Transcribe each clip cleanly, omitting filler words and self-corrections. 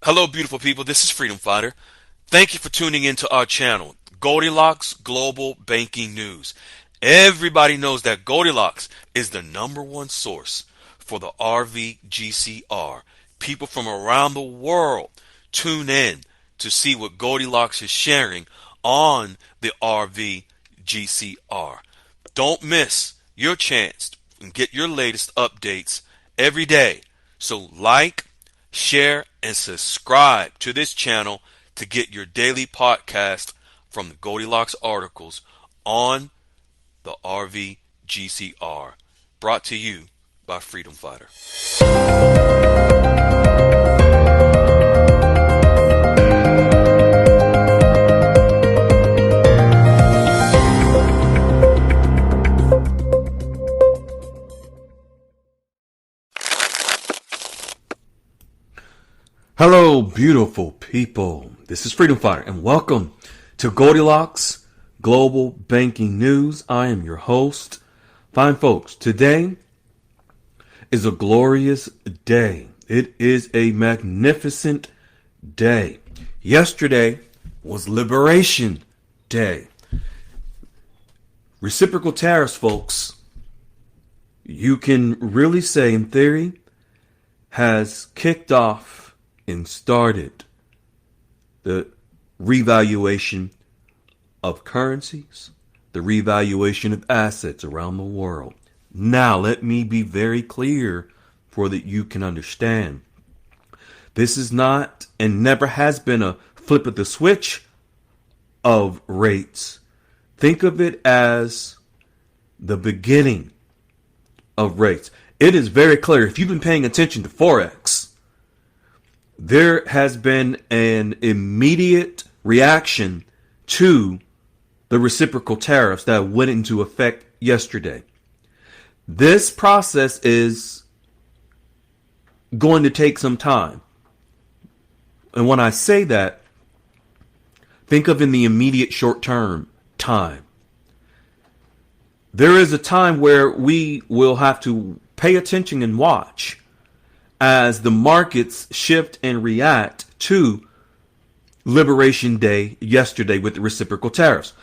Hello, beautiful people. This is Freedom Fighter. Thank you for tuning into our channel, Goldilocks Global Banking News. Everybody knows that Goldilocks is the #1 source for the RVGCR. People from around the world tune in to see what Goldilocks is sharing on the RVGCR. Don't miss your chance and get your latest updates every day. So like, share, and subscribe to this channel to get your daily podcast from the Goldilocks articles on the RVGCR. Brought to you by Freedom Fighter. Hello, beautiful people. This is Freedom Fighter, and welcome to Goldilocks Global Banking News. I am your host. Fine folks, today is a glorious day. It is a magnificent day. Yesterday was Liberation Day. Reciprocal tariffs, folks, you can really say in theory, has kicked off and started the revaluation of currencies, the revaluation of assets around the world. Now, let me be very clear for that you can understand. This is not and never has been a flip of the switch of rates. Think of it as the beginning of rates. It is very clear. If you've been paying attention to Forex, there has been an immediate reaction to the reciprocal tariffs that went into effect yesterday. This process is going to take some time. And when I say that, think of in the immediate short-term time. There is a time where we will have to pay attention and watch as the markets shift and react to Liberation Day yesterday with the reciprocal tariffs.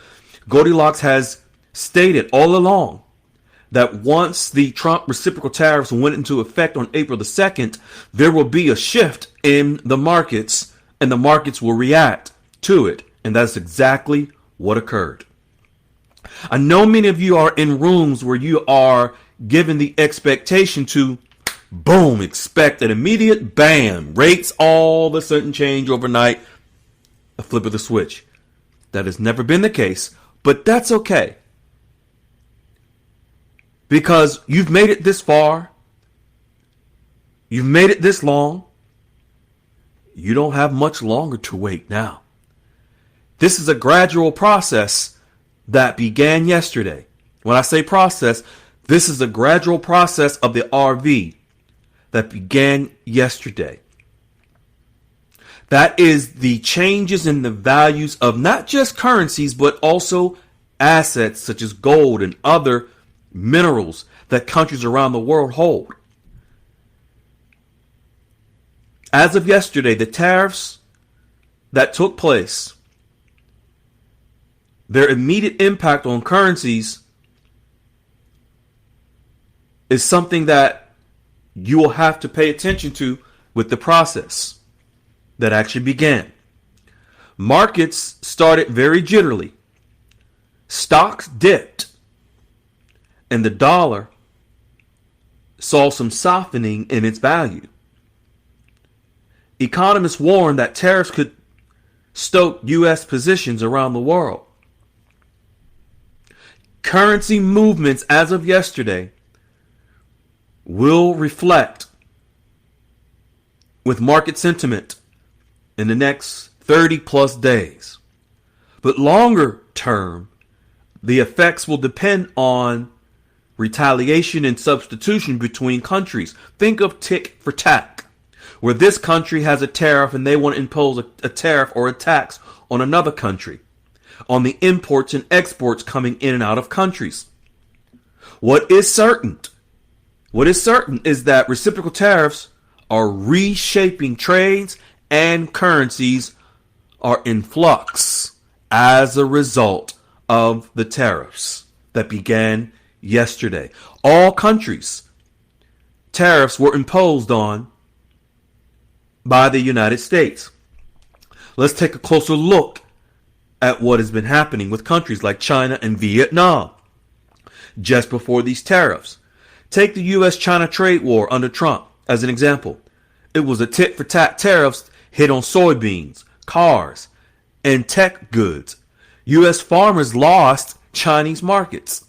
Goldilocks has stated all along that once the Trump reciprocal tariffs went into effect on April the 2nd, there will be a shift in the markets and the markets will react to it. And that's exactly what occurred. I know many of you are in rooms where you are given the expectation to boom, expect an immediate bam, rates all of a sudden change overnight, a flip of the switch. That has never been the case, but that's okay. Because you've made it this far, you've made it this long, you don't have much longer to wait now. This is a gradual process that began yesterday. When I say process, this is a gradual process of the RV that began yesterday. That is the changes in the values of not just currencies, but also assets such as gold and other minerals that countries around the world hold. As of yesterday, the tariffs that took place, their immediate impact on currencies is something that you will have to pay attention to with the process that actually began. Markets started very jittery. Stocks dipped, and the dollar saw some softening in its value. Economists warned that tariffs could stoke U.S. positions around the world. Currency movements as of yesterday will reflect with market sentiment in the next 30 plus days. But longer term, the effects will depend on retaliation and substitution between countries. Think of tick for tack, where this country has a tariff and they want to impose a tariff or a tax on another country on the imports and exports coming in and out of countries. What is certain is that reciprocal tariffs are reshaping trades and currencies are in flux as a result of the tariffs that began yesterday. All countries, tariffs were imposed on by the United States. Let's take a closer look at what has been happening with countries like China and Vietnam just before these tariffs. Take the U.S.-China trade war under Trump as an example. It was a tit-for-tat tariffs hit on soybeans, cars, and tech goods. U.S. farmers lost Chinese markets.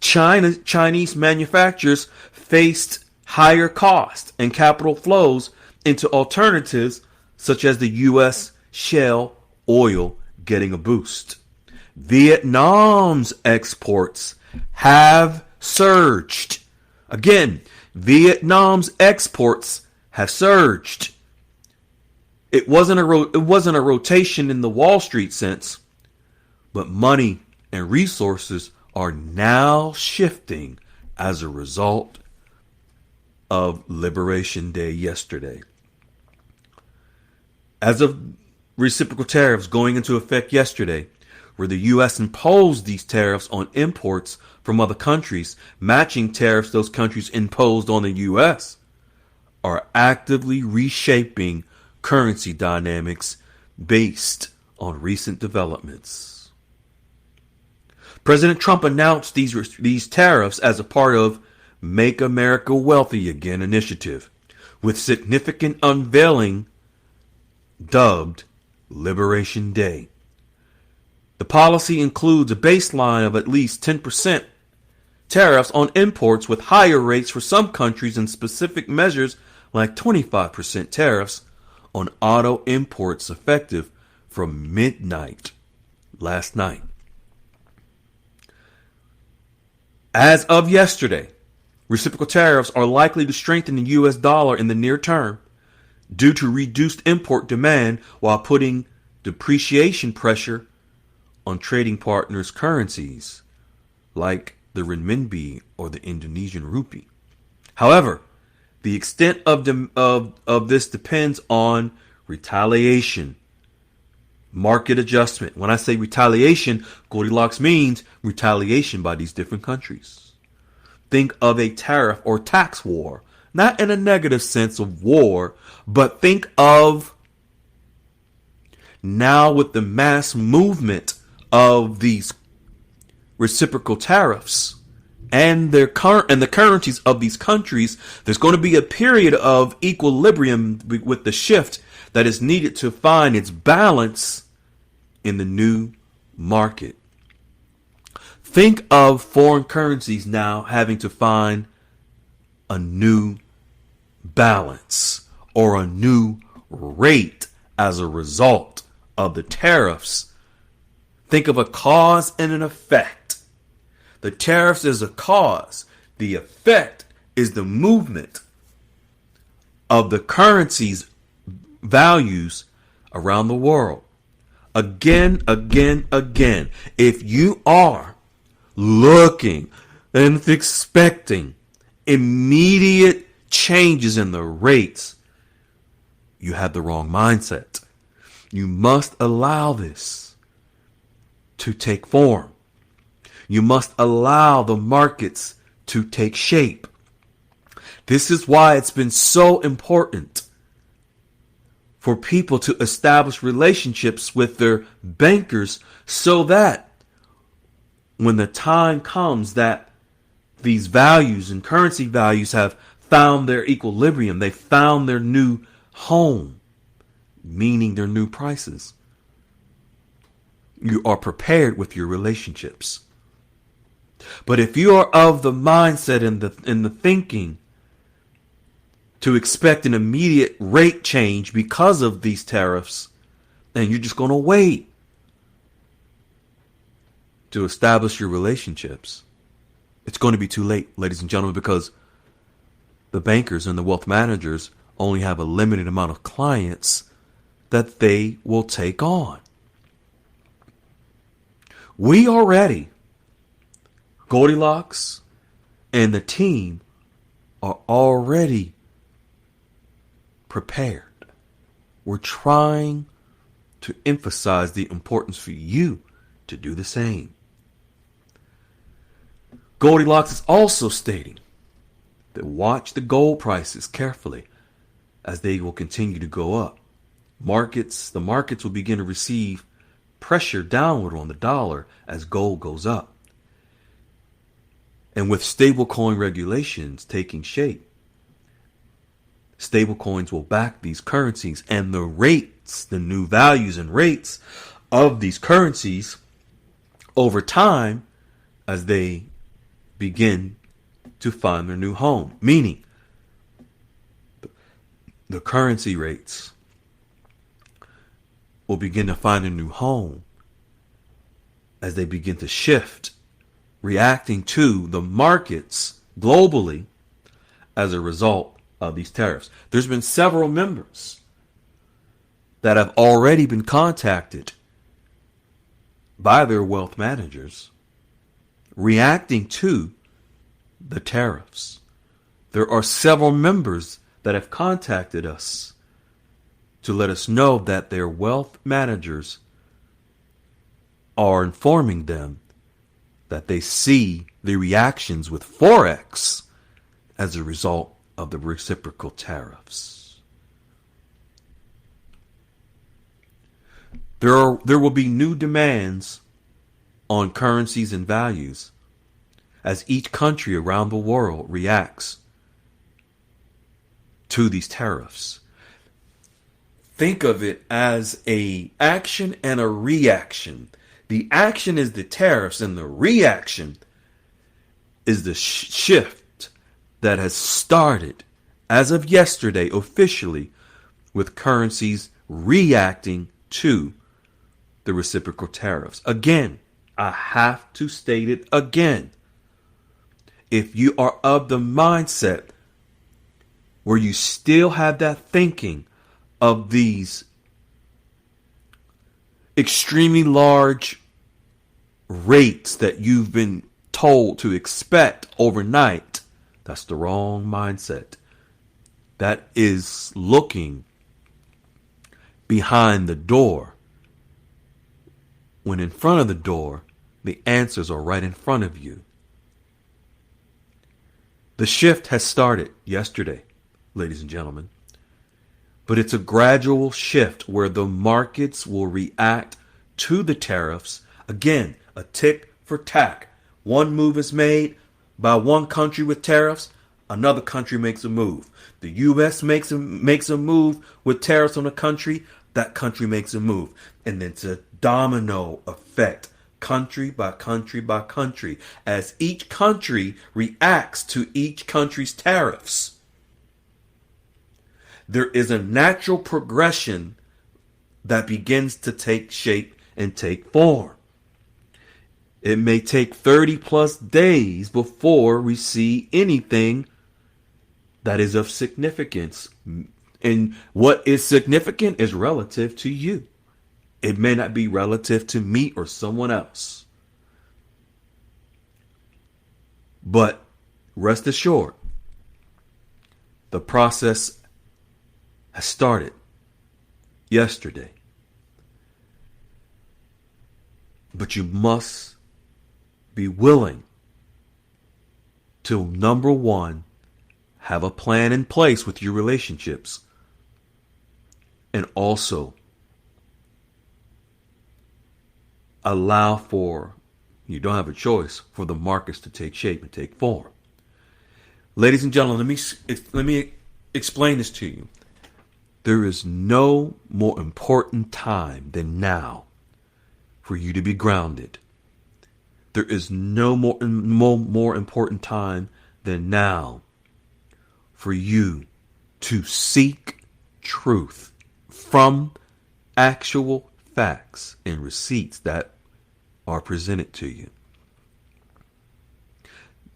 Chinese manufacturers faced higher costs and capital flows into alternatives such as the U.S. shale oil getting a boost. Vietnam's exports have surged. Again, Vietnam's exports have surged. It wasn't a rotation in the Wall Street sense, but money and resources are now shifting as a result of Liberation Day yesterday. As of reciprocal tariffs going into effect yesterday, where the U.S. imposed these tariffs on imports from other countries, matching tariffs those countries imposed on the U.S., are actively reshaping currency dynamics based on recent developments. President Trump announced these tariffs as a part of Make America Wealthy Again initiative, with significant unveiling dubbed Liberation Day. The policy includes a baseline of at least 10% tariffs on imports, with higher rates for some countries and specific measures like 25% tariffs on auto imports effective from midnight last night. As of yesterday, reciprocal tariffs are likely to strengthen the U.S. dollar in the near term due to reduced import demand, while putting depreciation pressure on trading partners' currencies like the renminbi or the Indonesian rupee. However, the extent of this depends on retaliation, market adjustment. When I say retaliation, Goldilocks means retaliation by these different countries. Think of a tariff or tax war, not in a negative sense of war, but think of now with the mass movement of these reciprocal tariffs and the currencies of these countries, there's going to be a period of equilibrium with the shift that is needed to find its balance in the new market. Think of foreign currencies now having to find a new balance or a new rate as a result of the tariffs. Think of a cause and an effect. The tariffs is a cause. The effect is the movement of the currency's values around the world. Again. If you are looking and expecting immediate changes in the rates, you have the wrong mindset. You must allow this to take form. You must allow the markets to take shape. This is why it's been so important for people to establish relationships with their bankers, so that when the time comes that these values and currency values have found their equilibrium, they found their new home, meaning their new prices, you are prepared with your relationships. But if you are of the mindset and the thinking to expect an immediate rate change because of these tariffs, and you're just going to wait to establish your relationships, it's going to be too late, ladies and gentlemen, because the bankers and the wealth managers only have a limited amount of clients that they will take on. We are ready. Goldilocks and the team are already prepared. we're trying to emphasize the importance for you to do the same. Goldilocks is also stating that watch the gold prices carefully as they will continue to go up. The markets will begin to receive pressure downward on the dollar as gold goes up. And with stablecoin regulations taking shape, stablecoins will back these currencies, and the rates, the new values and rates of these currencies over time as they begin to find their new home. Meaning, the currency rates will begin to find a new home as they begin to shift, reacting to the markets globally as a result of these tariffs. There's been several members that have already been contacted by their wealth managers reacting to the tariffs. There are several members that have contacted us to let us know that their wealth managers are informing them that they see the reactions with Forex as a result of the reciprocal tariffs. There will be new demands on currencies and values as each country around the world reacts to these tariffs. Think of it as a action and a reaction. The action is the tariffs, and the reaction is the shift that has started as of yesterday officially, with currencies reacting to the reciprocal tariffs. Again, I have to state it again. If you are of the mindset where you still have that thinking of these extremely large rates that you've been told to expect overnight, that's the wrong mindset. That is looking behind the door, when in front of the door, the answers are right in front of you. The shift has started yesterday, ladies and gentlemen. But it's a gradual shift where the markets will react to the tariffs. Again, a tick for tack. One move is made by one country with tariffs, another country makes a move. The U.S. makes a move with tariffs on a country, that country makes a move. And it's a domino effect, country by country by country, as each country reacts to each country's tariffs. There is a natural progression that begins to take shape and take form. It may take 30 plus days before we see anything that is of significance. And what is significant is relative to you. It may not be relative to me or someone else. But rest assured, the process has started yesterday. But you must be willing to, number one, have a plan in place with your relationships, and also allow for, you don't have a choice, for the markets to take shape and take form. Ladies and gentlemen, let me explain this to you. There is no more important time than now for you to be grounded. There is no more important time than now for you to seek truth from actual facts and receipts that are presented to you.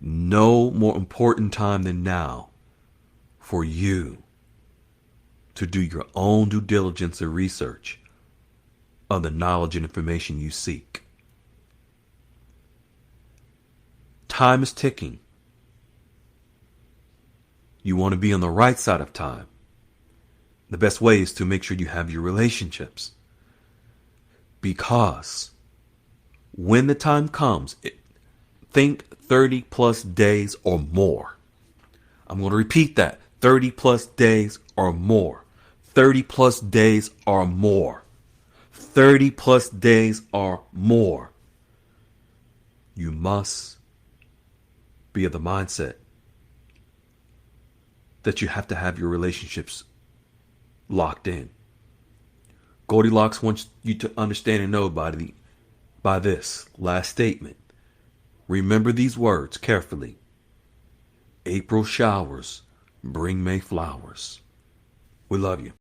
No more important time than now for you to do your own due diligence and research of the knowledge and information you seek. Time is ticking. You want to be on the right side of time, The best way is to make sure you have your relationships. Because when the time comes, think 30 plus days or more. I'm going to repeat that. 30 plus days or more. 30 plus days or more. 30 plus days or more. You must be of the mindset that you have to have your relationships locked in. Goldilocks wants you to understand and know by this last statement. Remember these words carefully. April showers bring May flowers. We love you.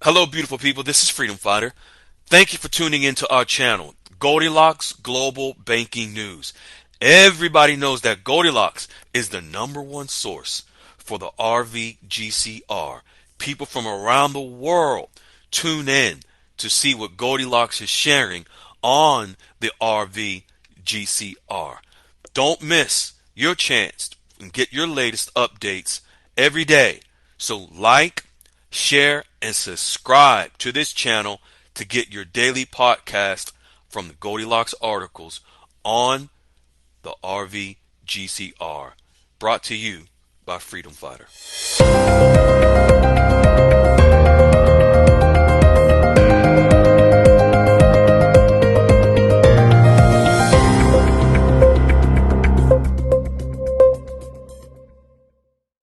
Hello, beautiful people. This is Freedom Fighter. Thank you for tuning into our channel, Goldilocks Global Banking News. Everybody knows that Goldilocks is the #1 source for the RVGCR. People from around the world tune in to see what Goldilocks is sharing on the RVGCR. Don't miss your chance and get your latest updates every day. So like, share, and subscribe to this channel to get your daily podcast from the Goldilocks articles on the RVGCR. Brought to you by Freedom Fighter.